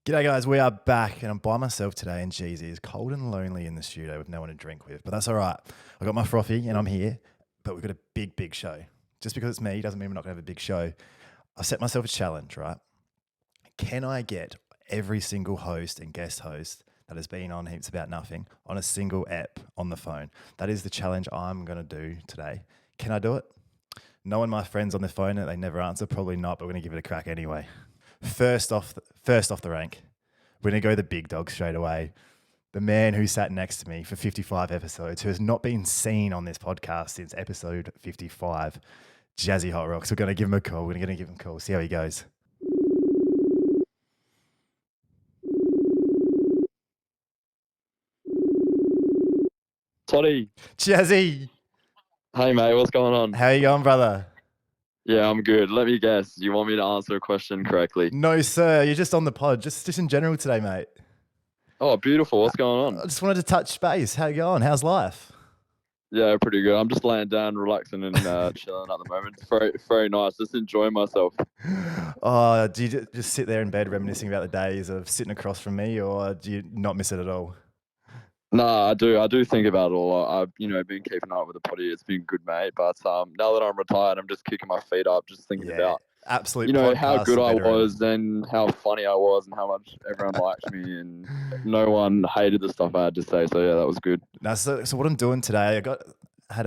G'day guys, we are back and I'm by myself today and geez, it is cold and lonely in the studio with no one to drink with, but that's all right. I got my frothy and I'm here, but we've got a big show. Just because it's me doesn't mean we're not going to have a big show. I've set myself a challenge, right? Can I get every single host and guest host that has been on Heaps About Nothing on a single app on the phone? That is the challenge I'm going to do today. Can I do it? Knowing my friends on the phone that they never answer, probably not, but we're going to give it a crack anyway. First off the rank, we're going to go the big dog straight away. The man who sat next to me for 55 episodes, who has not been seen on this podcast since episode 55, Jazzy Hot Rocks. We're going to give him a call. We're going to give him a call, see how he goes. Toddy. Jazzy! Hey, mate, what's going on? How you going, brother? Yeah, I'm good. Let me guess. You want me to answer a question correctly? No, sir. You're just on the pod. Just in general today, mate. Oh, beautiful. What's going on? I just wanted to touch base. How you going? How's life? Yeah, pretty good. I'm just laying down, relaxing and chilling at the moment. It's very nice. Just enjoying myself. Oh, do you just sit there in bed reminiscing about the days of sitting across from me, or do you not miss it at all? Nah, I do think about it a lot. I've been keeping up with the potty. It's been good, mate. But now that I'm retired, I'm just kicking my feet up, just thinking about absolute how podcast good I veteran. was and how funny I was and how much everyone liked me and no one hated the stuff I had to say. So yeah, that was good. Now, so what I'm doing today, had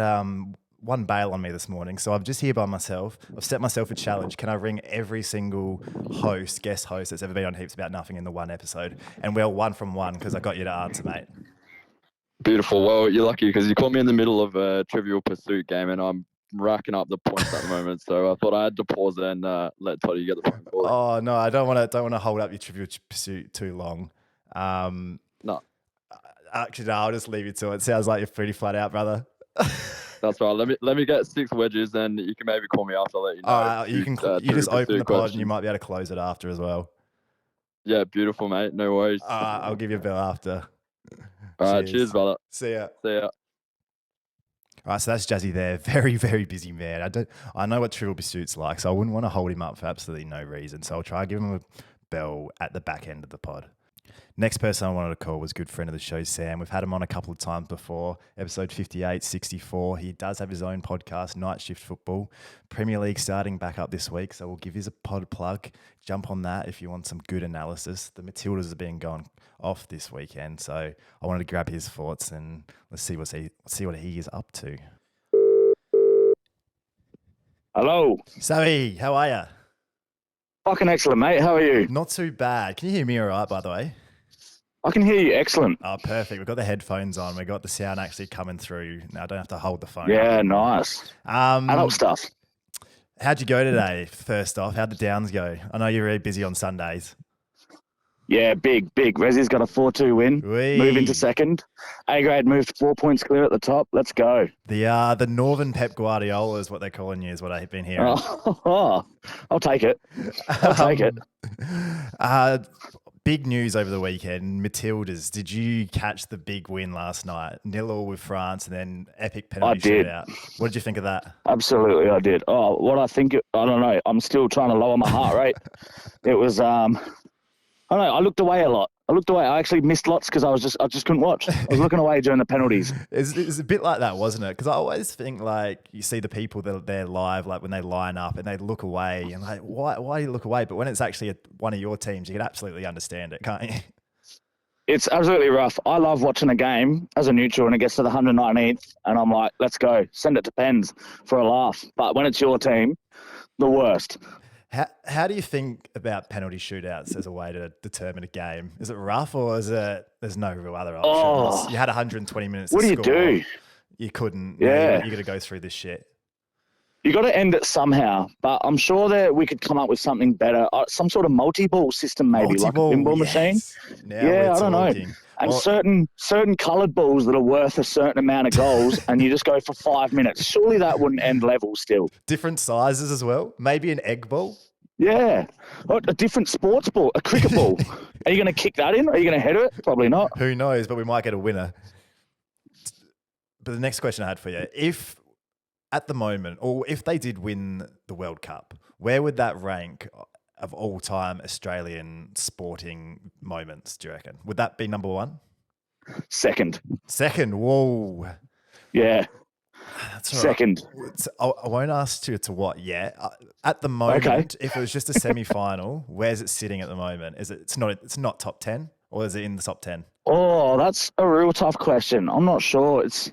one bail on me this morning, so I'm just here by myself. I've set myself a challenge. Can I ring every single guest host that's ever been on Heaps About Nothing in the one episode? And we're 1 from 1 because I got you to answer, mate. Beautiful. Well, you're lucky because you caught me in the middle of a Trivial Pursuit game and I'm racking up the points at the moment. So I thought I had to pause and let Toddy get the phone call. Oh no, I don't want to hold up your Trivial Pursuit too long. No. Actually, no, I'll just leave you to it. Sounds like you're pretty flat out, brother. That's right. Let me get 6 wedges and you can maybe call me after. I'll let you know. You just open the pod and you might be able to close it after as well. Yeah, beautiful, mate. No worries. I'll give you a bell after. All right, cheers, brother. See ya. All right, so that's Jazzy there. Very busy man. I know what Trivial Pursuit's like, so I wouldn't want to hold him up for absolutely no reason. So I'll try to give him a bell at the back end of the pod. Next person I wanted to call was a good friend of the show, Sam. We've had him on a couple of times before, episode 58, 64. He does have his own podcast, Night Shift Football. Premier League starting back up this week, so we'll give you a pod plug. Jump on that if you want some good analysis. The Matildas have been going off this weekend, so I wanted to grab his thoughts and let's see what he is up to. Hello. Sammy, how are you? Fucking excellent, mate. How are you? Not too bad. Can you hear me all right, by the way? I can hear you excellent. Oh, perfect. We've got the headphones on. We've got the sound actually coming through. Now I don't have to hold the phone. Yeah, nice. Adult stuff. How'd you go today, first off? How'd the Downs go? I know you're very busy on Sundays. Yeah, big. Resi's got a 4-2 win. Move into second. A-grade moved 4 points clear at the top. Let's go. The Northern Pep Guardiola is what they're calling you, is what I've been hearing. Oh, I'll take it. Big news over the weekend. Matildas, did you catch the big win last night? 0-0 with France and then epic penalty shootout. What did you think of that? Absolutely, I did. Oh, what I think, I don't know. I'm still trying to lower my heart rate. It was, I don't know. I looked away a lot. I actually missed lots because I just couldn't watch. I was looking away during the penalties. It's a bit like that, wasn't it? Because I always think like you see the people that are there live, like when they line up and they look away and like, why do you look away? But when it's actually one of your teams, you can absolutely understand it, can't you? It's absolutely rough. I love watching a game as a neutral and it gets to the 119th and I'm like, let's go. Send it to pens for a laugh. But when it's your team, the worst. How do you think about penalty shootouts as a way to determine a game? Is it rough or is it there's no real other options? You had 120 minutes what to do score. You do? You couldn't. Yeah. You got to go through this shit. You got to end it somehow, but I'm sure that we could come up with something better. Some sort of multi-ball system maybe, like a pinball machine. Now I don't know. And certain coloured balls that are worth a certain amount of goals and you just go for 5 minutes. Surely that wouldn't end level still. Different sizes as well. Maybe an egg ball. Yeah. A different sports ball, a cricket ball. Are you going to kick that in? Are you going to head it? Probably not. Who knows, but we might get a winner. But the next question I had for you, if at the moment, or if they did win the World Cup, where would that rank of all time Australian sporting moments, do you reckon? Would that be number one? Second. Second, whoa. Yeah. That's all right. Second. I won't ask you to what yet. At the moment, if it was just a semi-final, where's it sitting at the moment? It's not top 10, or is it in the top 10? Oh, that's a real tough question. I'm not sure. It's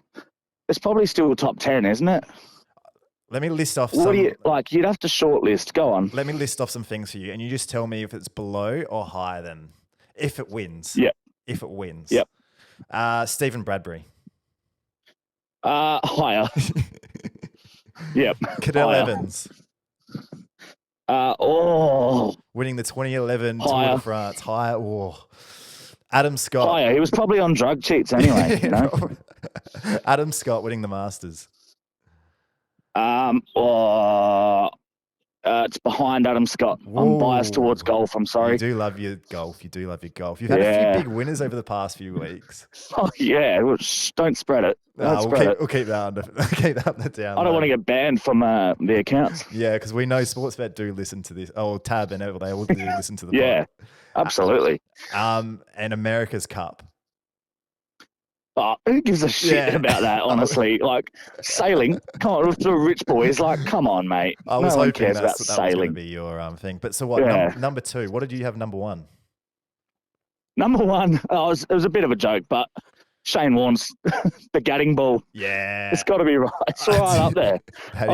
probably still top 10, isn't it? Let me list off What do some. you like? You'd have to shortlist. Go on. Let me list off some things for you, and you just tell me if it's below or higher than if it wins. Yep. If it wins. Yep. Stephen Bradbury. Higher. Yep. Cadell Higher. Evans. Winning the 2011 Higher. Tour de France. Higher. Oh. Adam Scott. Higher. He was probably on drug cheats anyway. You know. Adam Scott winning the Masters. It's behind Adam Scott. I'm biased towards golf. I'm sorry. You do love your golf. You've had a few big winners over the past few weeks. Oh yeah, don't spread it. We'll keep that keep that down. I don't want to get banned from the accounts. Yeah, because we know Sportsbet do listen to this. Oh, Tab and Ever, they all do listen to the pod. Yeah, absolutely. And America's Cup. Oh, who gives a shit about that, honestly? Like, sailing, come on, the rich boys, like, come on, mate. I was no one hoping cares that about was sailing. going to be your thing. But so what, Yeah. number two, what did you have number one? Number one, it was a bit of a joke, but Shane Warne's the gatting ball. Yeah. It's got to be right. It's right up there.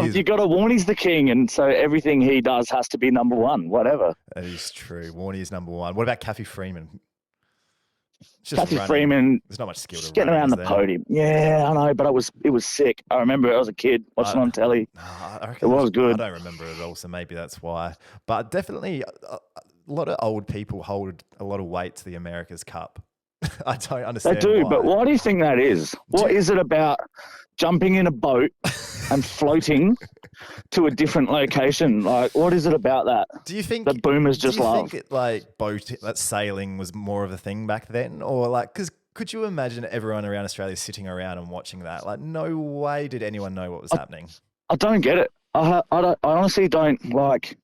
You got to warn he's the king, and so everything he does has to be number one, whatever. That is true. Warney is number one. What about Kathy Freeman? Kathy Freeman, there's not much skill to getting around the podium. Yeah, I know, but it was sick. I remember it as a kid watching on telly. It was good. I don't remember it at all, so maybe that's why. But definitely, a lot of old people hold a lot of weight to the America's Cup. I don't understand. They do, why. but why do you think that is? What is it about jumping in a boat and floating to a different location? Like, what is it about that? Do you think the boomers just love? Do you think that sailing was more of a thing back then, or like because could you imagine everyone around Australia sitting around and watching that? Like, no way did anyone know what was happening. I don't get it. I honestly don't like.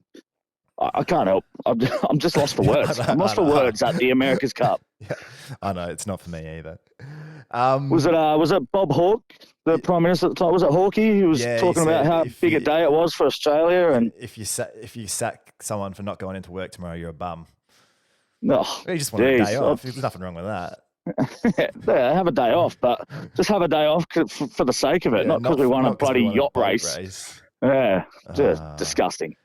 I can't help. I'm just lost for words. I'm lost for words at the America's Cup. Yeah, I know it's not for me either. Was it Bob Hawke, the Prime Minister at the time? Was it Hawkey? He was talking about how big a day it was for Australia, and if you sack someone for not going into work tomorrow, you're a bum. No, you just want a day off. There's nothing wrong with that. Yeah, have a day off, but just have a day off for the sake of it, not because we won a bloody yacht race. Yeah, just disgusting.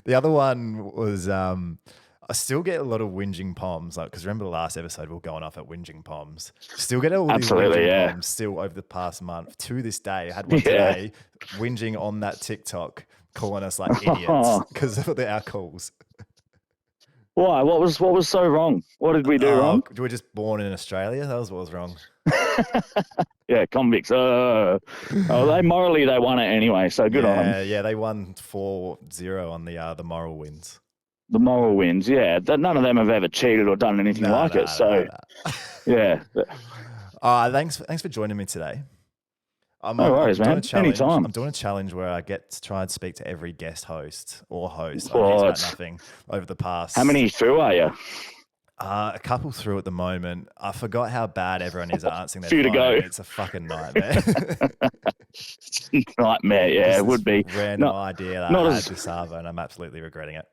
The other one was I still get a lot of whinging poms, like because remember the last episode we were going off at whinging poms. Still get all these whinging poms still over the past month to this day. I had one today whinging on that TikTok, calling us like idiots because of our calls. Why? What was so wrong? What did we do wrong? We were just born in Australia. That was what was wrong. Yeah, convicts. They morally they won it anyway, so good on them. Yeah, they won 4-0 on the moral wins. The moral wins, yeah. None of them have ever cheated or done anything like it. So, yeah. Thanks for joining me today. No worries, man. Anytime. I'm doing a challenge where I get to try and speak to every guest host or host. I've used about nothing over the past. How many through are you? A couple through at the moment. I forgot how bad everyone is at answering their Few to go. It's a fucking nightmare. Nightmare, yeah, it would be. Random idea that I had to Savo, and I'm absolutely regretting it.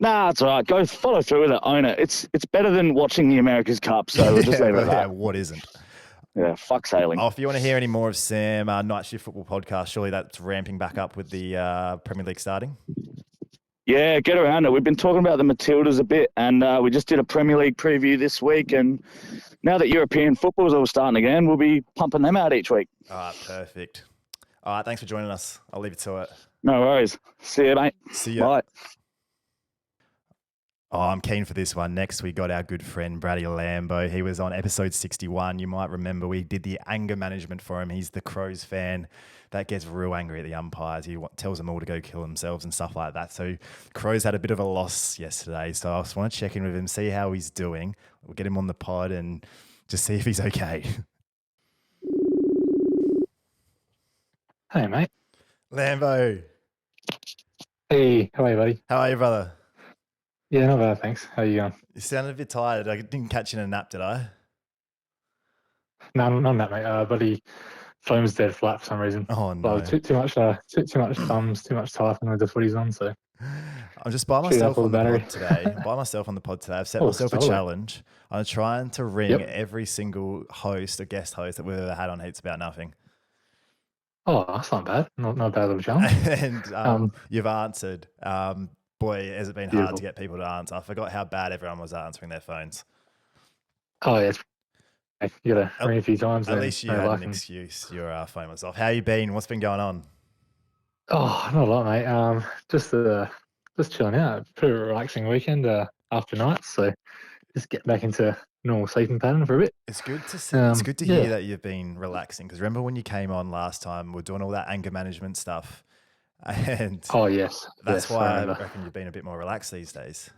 Nah, it's all right. Go follow through with it. Own it. It's better than watching the America's Cup, so we'll just leave it at that. Yeah, what isn't? Yeah, fuck sailing. If you want to hear any more of Sam, Night Shift Football Podcast, surely that's ramping back up with the Premier League starting. Yeah, get around it. We've been talking about the Matildas a bit, and we just did a Premier League preview this week. And now that European football's all starting again, we'll be pumping them out each week. All right, perfect. All right, thanks for joining us. I'll leave you to it. No worries. See you, mate. See you. Bye. Oh, I'm keen for this one. Next, we got our good friend, Brady Lambo. He was on episode 61. You might remember we did the anger management for him. He's the Crows fan that gets real angry at the umpires. He tells them all to go kill themselves and stuff like that. So Crows had a bit of a loss yesterday. So I just want to check in with him, see how he's doing. We'll get him on the pod and just see if he's okay. Hey, mate. Lambo. Hey, how are you, buddy? How are you, brother? Yeah, not bad, thanks. How you going? You sounded a bit tired. I didn't catch you in a nap, did I? No, none of that, mate. Buddy, phone's dead flat for some reason. Oh, Well, no. too much, too much thumbs, too much typing with the footies on. So I'm just by chewed up myself all on the the battery. pod today. By myself on the pod today. I've set Oh, myself a solo. challenge. I'm trying to ring Yep. every single host or guest host that we've ever had on Heaps About Nothing. Oh, that's not bad. Not a bad little challenge. And you've answered. Boy, has it been hard Beautiful. to get people to answer. I forgot how bad everyone was answering their phones. Oh, yeah. You gotta ring a few times. At then least you no had luck an and- excuse. Your phone was off. How you been? What's been going on? Oh, not a lot, mate. Just chilling out. Pretty relaxing weekend after night. So just get back into normal sleeping pattern for a bit. It's good to see. It's good to yeah. hear that you've been relaxing. Because remember when you came on last time, we're doing all that anger management stuff, and Oh, yes. that's yes, why I remember. reckon you've been a bit more relaxed these days.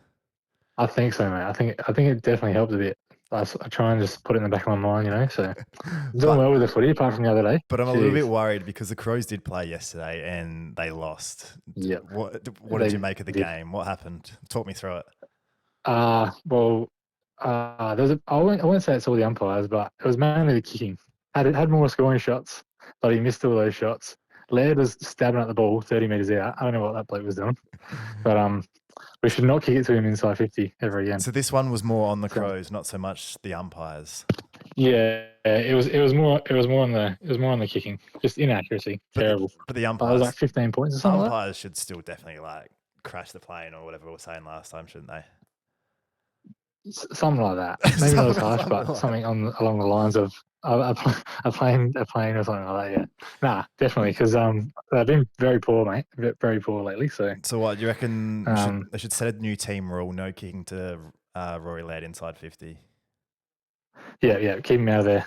I think so, mate. I think it definitely helped a bit. I try and just put it in the back of my mind, you know. So I'm doing well with the footy, apart from the other day. But I'm a little bit Jeez. worried because the Crows did play yesterday and they lost. Yep. What They did you make of the did. game? What happened? Talk me through it. Well, I won't say it's all the umpires, but it was mainly the kicking. Had more scoring shots, but he missed all those shots. Laird was stabbing at the ball 30 metres out. I don't know what that bloke was doing, but we should not kick it to him inside 50 ever again. So this one was more on the So- Crows, not so much the umpires. Yeah, it was more on the kicking, just inaccuracy, terrible. But the I umpires, was like 15 points or something like that. umpires should still definitely like crash the plane or whatever we were saying last time, shouldn't they? Something like that. Maybe not as harsh, Something but like something along the lines of a plane or something like that. Yeah, nah, definitely, because they've been very poor, mate. Very poor lately. So what do you reckon? They should set a new team rule: no kicking to Rory Laird inside 50. yeah, keep him out of there.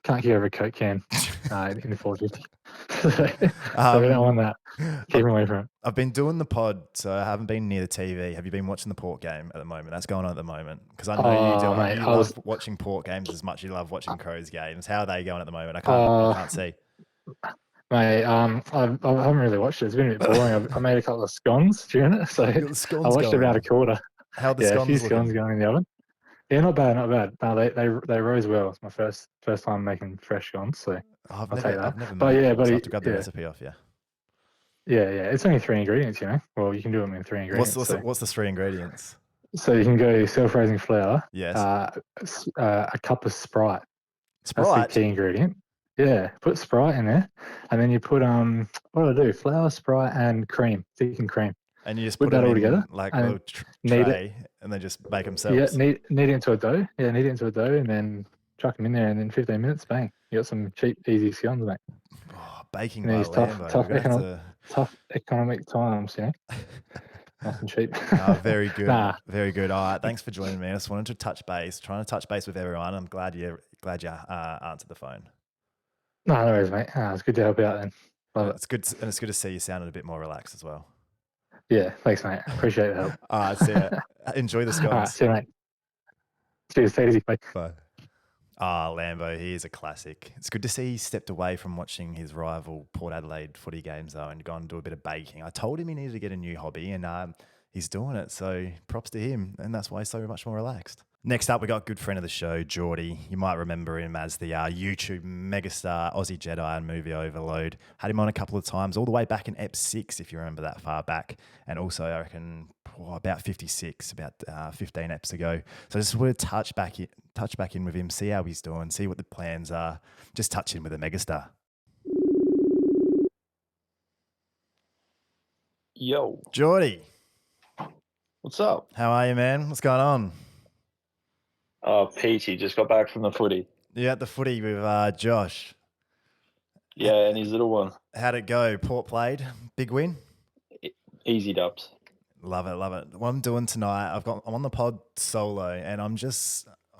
Can't kick over a Coke can in the 450. So we don't want that. Keep him away from it. I've been doing the pod, so I haven't been near the TV. Have you been watching the Port game at the moment? That's going on at the moment because I know you do. Mate, You love watching Port games as much as you love watching Crows games. How are they going at the moment? I can't see. Mate, I haven't really watched it. It's been a bit boring. I made a couple of scones during it, so The scones I watched going. about a quarter. How are the Yeah, a scones few looking? scones going in the oven. Yeah, not bad. No, they rose well. It's my first time making fresh scones, so I've I'll take that. never But made yeah, them, so I buddy, have to grab the yeah. recipe off you. Yeah, it's only 3 ingredients, you know. Well, you can do them in 3 ingredients. What's the 3 ingredients? So you can go self-raising flour. Yes. A cup of Sprite. Sprite. That's the key ingredient. Yeah, put Sprite in there, and then you put what do I do? Flour, Sprite, and cream, thickened cream. And you just Put put that them all in together, like a and little knead tray, and then just make them Yeah, selves. knead it into a dough. Yeah, knead it into a dough, and then chuck them in there, and in 15 minutes, bang, you got some cheap, easy scones, mate. Oh, baking In by these Lambo. tough economic times, you know. Nice and cheap. Very good. Nah. Very good. All right, trying to touch base. Trying to touch base with everyone. I'm glad you answered the phone. No worries, mate. It's good to help you out then. Love it. It's good to see you sounding a bit more relaxed as well. Yeah, thanks, mate. Appreciate the help. All right, see ya. Enjoy the scones. All right, see you, mate. Cheers, take it easy, mate. Bye. Lambo, he is a classic. It's good to see he stepped away from watching his rival Port Adelaide footy games though and gone and do a bit of baking. I told him he needed to get a new hobby and he's doing it. So props to him. And that's why he's so much more relaxed. Next up, we got a good friend of the show, Geordie. You might remember him as the YouTube megastar Aussie Jedi and Movie Overload. Had him on a couple of times, all the way back in Ep 6, if you remember that far back. And also, I reckon, about 56, about 15 eps ago. So I just want to touch back in with him, see how he's doing, see what the plans are. Just touch in with a megastar. Yo, Geordie, what's up? how are you, man? What's going on? Oh, Peachy just got back from the footy. You at the footy with Josh. Yeah, and his little one. How'd it go? Port played, big win. Easy dubs. Love it, love it. What I'm doing tonight, I'm on the pod solo, and I'm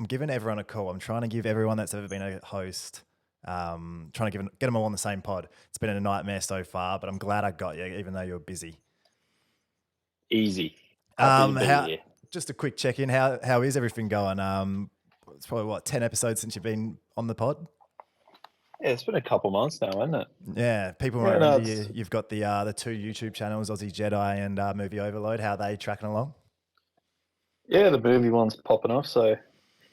giving everyone a call. I'm trying to give everyone that's ever been a host, trying to get them all on the same pod. It's been a nightmare so far, but I'm glad I got you, even though you're busy. Easy. Happy to be here. Just a quick check in. How is everything going? It's probably 10 episodes since you've been on the pod. Yeah, it's been a couple months now, hasn't it? Yeah, people Yeah, might no, remember it's- you. You've got the two YouTube channels, Aussie Jedi and Movie Overload. How are they tracking along? Yeah, the movie one's popping off, so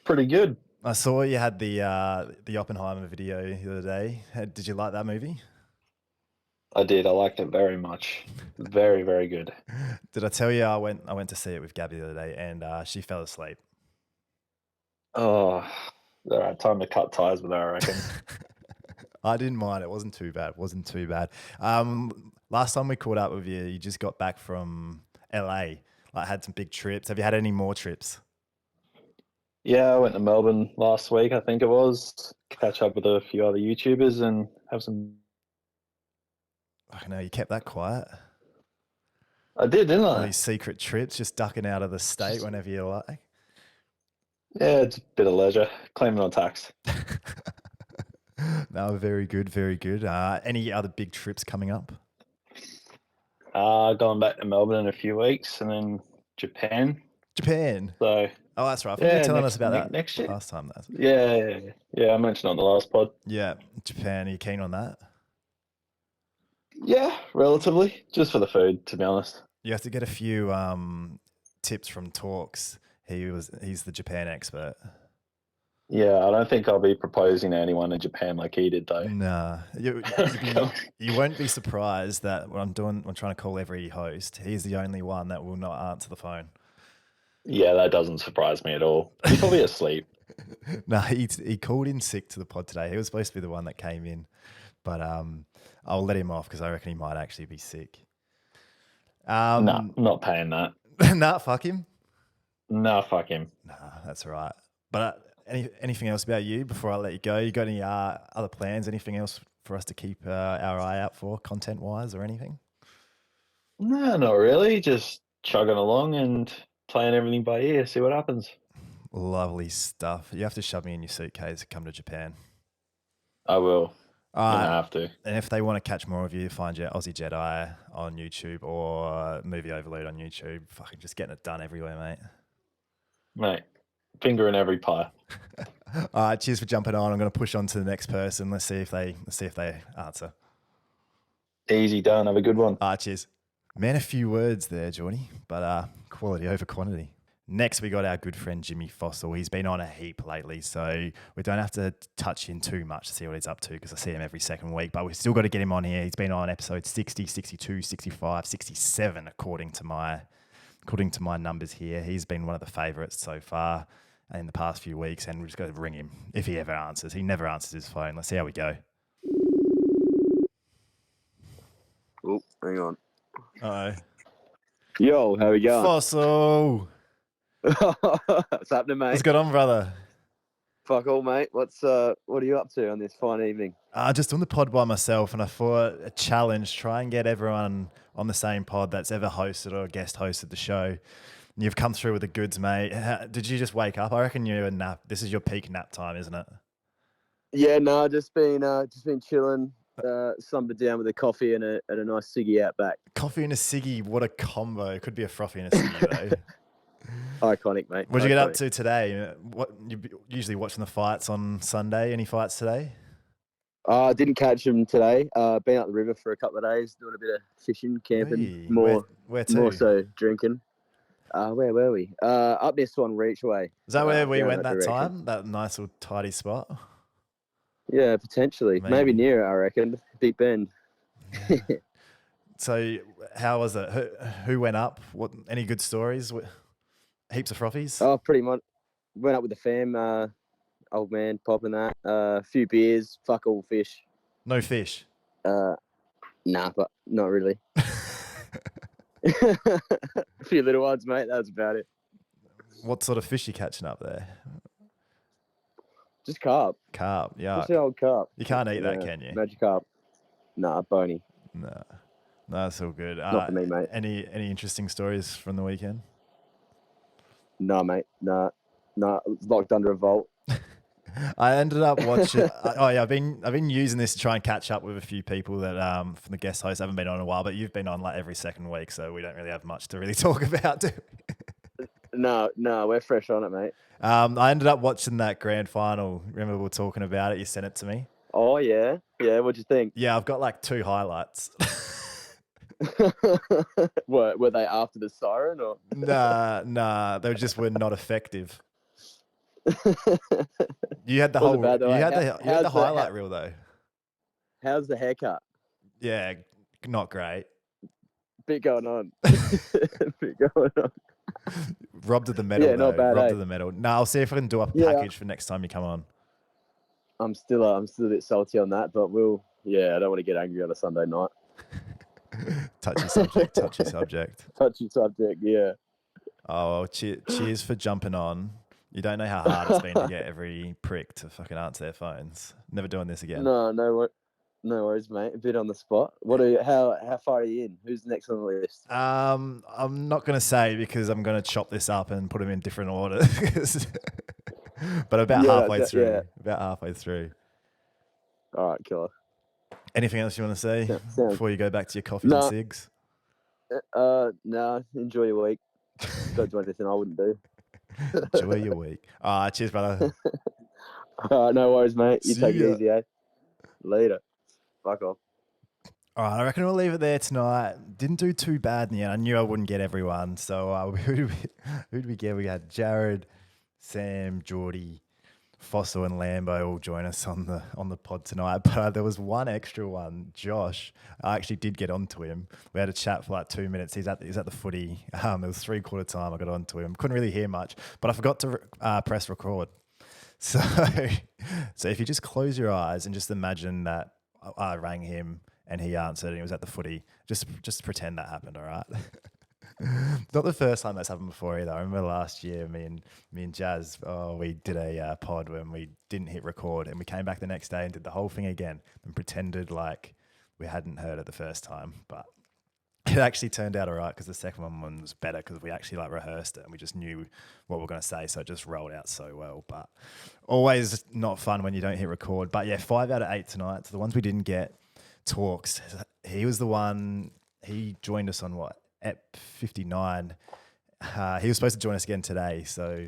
pretty good. I saw you had the Oppenheimer video the other day. Did you like that movie? I did. I liked it very much. Very, very good. Did I tell you I went to see it with Gabby the other day and she fell asleep. Oh, all right. Time to cut ties with her, I reckon. I didn't mind. It wasn't too bad. It wasn't too bad. Last time we caught up with you, you just got back from LA. Like had some big trips. Have you had any more trips? Yeah, I went to Melbourne last week, I think it was. Catch up with a few other YouTubers and have some. I know you kept that quiet. I did, didn't All I? these secret trips, just ducking out of the state whenever you like. Yeah, it's a bit of leisure. Claiming on tax. No, very good, very good. Any other big trips coming up? Going back to Melbourne in a few weeks and then Japan. Japan. So Oh, that's right. I think you were telling us about that next year. last time. Yeah. I mentioned on the last pod. Yeah, Japan. Are you keen on that? Yeah, relatively. Just for the food, to be honest. You have to get a few tips from Talks. He's the Japan expert. Yeah, I don't think I'll be proposing to anyone in Japan like he did, though. Nah, you won't be surprised that when I'm trying to call every host. He's the only one that will not answer the phone. Yeah, that doesn't surprise me at all. He's probably asleep. No, he called in sick to the pod today. He was supposed to be the one that came in, but I'll let him off because I reckon he might actually be sick. No, I'm not paying that. Nah, fuck him. No, fuck him. Nah, that's all right. But anything else about you before I let you go? You got any other plans? Anything else for us to keep our eye out for, content-wise or anything? No, not really. Just chugging along and playing everything by ear, see what happens. Lovely stuff. You have to shove me in your suitcase to come to Japan. I will. I have to. And if they want to catch more of you, find your Aussie Jedi on YouTube or Movie Overload on YouTube. Fucking just getting it done everywhere, mate. Mate, finger in every pie. All right, cheers for jumping on. I'm going to push on to the next person. Let's see if they answer. Easy done. Have a good one. Cheers. Man, a few words there, Jordy, but quality over quantity. Next, we got our good friend Jimmy Fossil. He's been on a heap lately, so we don't have to touch in too much to see what he's up to because I see him every second week, but we've still got to get him on here. He's been on episode 60, 62, 65, 67, according to my numbers here. He's been one of the favourites so far in the past few weeks, and we've just got to ring him if he ever answers. He never answers his phone. Let's see how we go. Oh, hang on. Uh-oh. Yo, how we going? Fossil! What's happening, mate? What's going on, brother? Fuck all, mate. What are you up to on this fine evening? Just on the pod by myself, and I thought a challenge, try and get everyone on the same pod that's ever hosted or guest hosted the show. You've come through with the goods, mate. Did you just wake up? I reckon you and nap. This is your peak nap time, isn't it? Yeah, no, just been chilling, slumbered down with a coffee and a nice ciggy out back. Coffee and a ciggy, what a combo. It could be a frothy and a ciggy, though. Iconic, mate. What'd you get up to today? What you usually watching the fights on Sunday? Any fights today? I didn't catch them today. Been up the river for a couple of days, doing a bit of fishing, camping, Hey, more where to? more so drinking. Where were we? Up near Swan Reachway. Is that where we down went that direction. time? That nice little tidy spot? Yeah, potentially. Maybe Maybe. near it, I reckon. Deep Bend. So how was it? Who went up? What? Any good stories? Heaps of frothies? Oh, pretty much. Went up with the fam. Old man popping that. A few beers. Fuck all fish. No fish? Nah, but not really. A few little ones, mate. That was about it. What sort of fish you catching up there? Just carp. Carp, yeah. Just an old carp. You can't eat that, can you? Magic carp. Nah, bony. No, that's all good. Not for me, mate. Any interesting stories from the weekend? Nah, mate. Nah. Locked under a vault. I ended up watching. I've been using this to try and catch up with a few people that from the guest hosts haven't been on in a while, but you've been on like every second week, so we don't really have much to really talk about, do we? No, we're fresh on it, mate. I ended up watching that grand final. Remember we were talking about it? You sent it to me. Oh yeah, yeah. What'd you think? Yeah, I've got like 2 highlights. were they after the siren or? Nah, they just were not effective. You had the Wasn't bad, though. you had How's the highlight reel though. How's the haircut? Yeah, not great. Bit going on. Bit going on. Robbed of the medal, Yeah, though. not bad, Robbed eh? of the medal. No, I'll see if I can do up a Yeah. package for next time you come on. I'm still a bit salty on that, but I don't want to get angry on a Sunday night. Touchy subject. Touchy subject. Touchy subject, yeah. Oh, well, cheers for jumping on. You don't know how hard it's been to get every prick to fucking answer their phones. Never doing this again. No worries, mate. A bit on the spot. How far are you in? Who's next on the list? I'm not going to say because I'm going to chop this up and put them in different order. But about halfway through. Yeah. About halfway through. All right, killer. Anything else you want to say before you go back to your coffee and cigs? No. Enjoy your week. Don't do anything I wouldn't do. Enjoy your week. Cheers, brother. All right, no worries, mate. You See take ya. it easy, eh? Later. Fuck off. All right, I reckon we'll leave it there tonight. Didn't do too bad in the end. I knew I wouldn't get everyone. So who did we get? We had Jared, Sam, Geordie, Fossil, and Lambo all join us on the pod tonight. But there was one extra one, Josh. I actually did get onto him. We had a chat for like 2 minutes. He's at the footy. It was 3/4 time. I got onto him. Couldn't really hear much, but I forgot to press record. So if you just close your eyes and just imagine that I rang him and he answered and he was at the footy, just pretend that happened, all right? Not the first time that's happened before either. I remember last year, me and Jazz, we did a pod when we didn't hit record and we came back the next day and did the whole thing again and pretended like we hadn't heard it the first time. But it actually turned out all right because the second one was better because we actually like rehearsed it and we just knew what we were going to say, so it just rolled out so well. But always not fun when you don't hit record. But yeah, 5 out of 8 tonight. So the ones we didn't get, Talks. He was the one. He joined us on what? Ep 59. He was supposed to join us again today, so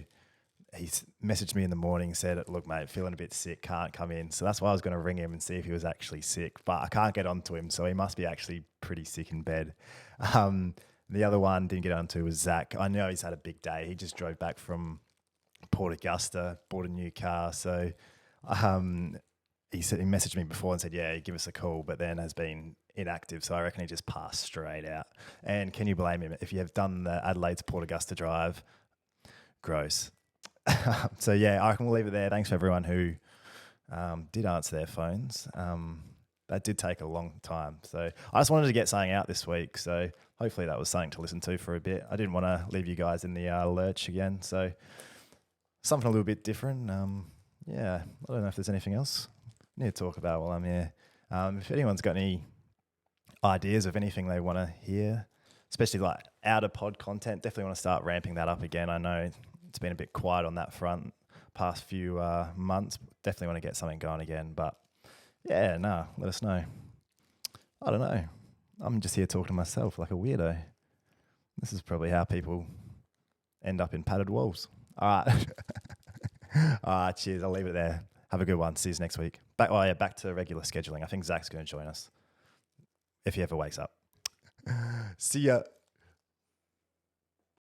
he messaged me in the morning, said, "Look, mate, feeling a bit sick, can't come in." So that's why I was going to ring him and see if he was actually sick, but I can't get onto him, so he must be actually pretty sick in bed. The other one didn't get onto was Zach. I know he's had a big day. He just drove back from Port Augusta, bought a new car, so he messaged me before and said, "Yeah, give us a call," but then has been inactive. So I reckon he just passed straight out. And can you blame him? If you have done the Adelaide to Port Augusta drive, gross. So yeah, I reckon we'll leave it there. Thanks for everyone who did answer their phones. That did take a long time. So I just wanted to get something out this week. So hopefully that was something to listen to for a bit. I didn't want to leave you guys in the lurch again. So something a little bit different. Yeah, I don't know if there's anything else I need to talk about while I'm here. If anyone's got any ideas of anything they want to hear, especially like out of pod content, definitely want to start ramping that up again. I know it's been a bit quiet on that front past few months. Definitely want to get something going again. But yeah, let us know. I don't know. I'm just here talking to myself like a weirdo. This is probably how people end up in padded walls. All right. All right, cheers. I'll leave it there. Have a good one. See you next week. Back to regular scheduling. I think Zach's going to join us if he ever wakes up. See ya.